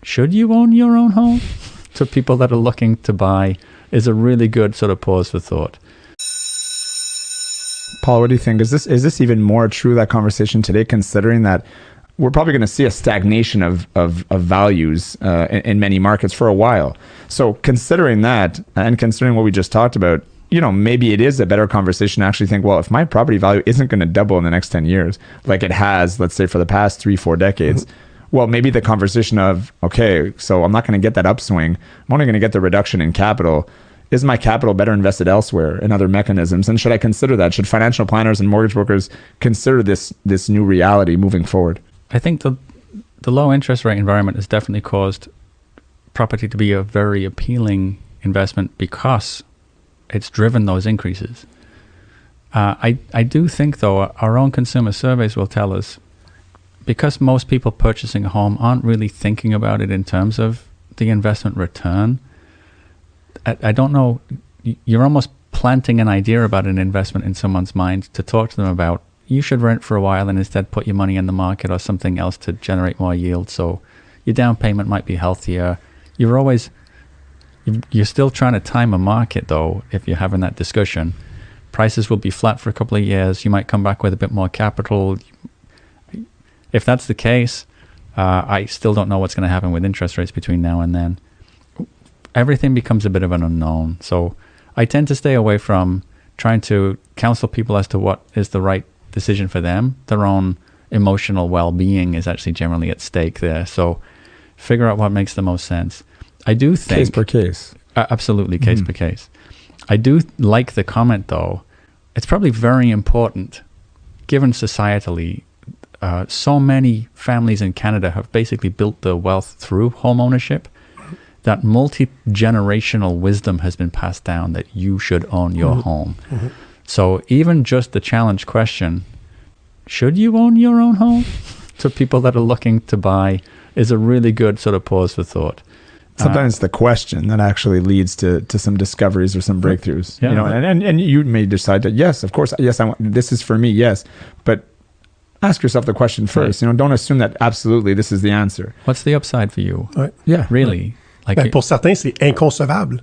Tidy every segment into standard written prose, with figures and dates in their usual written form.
should you own your own home? To people that are looking to buy is a really good sort of pause for thought. Paul, what do you think? Is this even more true, that conversation today, considering that we're probably going to see a stagnation of values in many markets for a while? So considering that, and considering what we just talked about, maybe it is a better conversation to actually think, well, if my property value isn't going to double in the next 10 years, like it has, let's say, for the past 3-4 decades, well, maybe the conversation of, okay, so I'm not going to get that upswing. I'm only going to get the reduction in capital. Is my capital better invested elsewhere in other mechanisms? And should I consider that? Should financial planners and mortgage brokers consider this new reality moving forward? I think the low interest rate environment has definitely caused property to be a very appealing investment because it's driven those increases. I do think, though, our own consumer surveys will tell us, because most people purchasing a home aren't really thinking about it in terms of the investment return, I don't know, you're almost planting an idea about an investment in someone's mind to talk to them about. You should rent for a while and instead put your money in the market or something else to generate more yield. So your down payment might be healthier. You're still trying to time a market, though, if you're having that discussion. Prices will be flat for a couple of years. You might come back with a bit more capital. If that's the case, I still don't know what's going to happen with interest rates between now and then. Everything becomes a bit of an unknown. So I tend to stay away from trying to counsel people as to what is the right decision for them. Their own emotional well-being is actually generally at stake there. So figure out what makes the most sense. I do think... Case per case. Absolutely, case per case. I do like the comment, though. It's probably very important, given societally, so many families in Canada have basically built their wealth through home ownership, that multi-generational wisdom has been passed down that you should own your home. So even just the challenge question, should you own your own home? To people that are looking to buy is a really good sort of pause for thought. Sometimes the question that actually leads to some discoveries or some breakthroughs. Yeah. And you may decide that, yes, of course, yes, I want, this is for me, yes. But ask yourself the question first. Right. Don't assume that absolutely this is the answer. What's the upside for you? Ouais. Yeah. Really? Pour certains, c'est inconcevable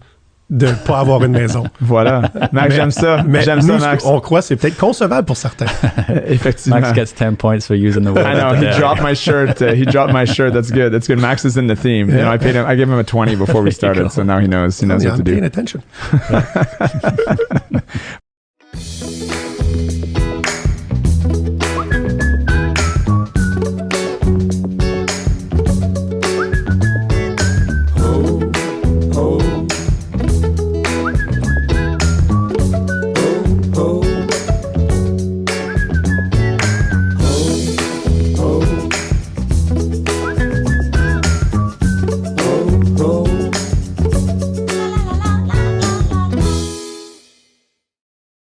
de ne pas avoir une maison. Voilà. Max, j'aime ça. Mais J'aime nous, ça, Max. on croit que c'est peut-être concevable pour certains. Effectivement. Max gets 10 points for using the word. I know, he dropped my shirt. That's good. That's good. Max is in the theme. Yeah. I gave him a 20 before we started, so now he knows what to I'm do. paying attention.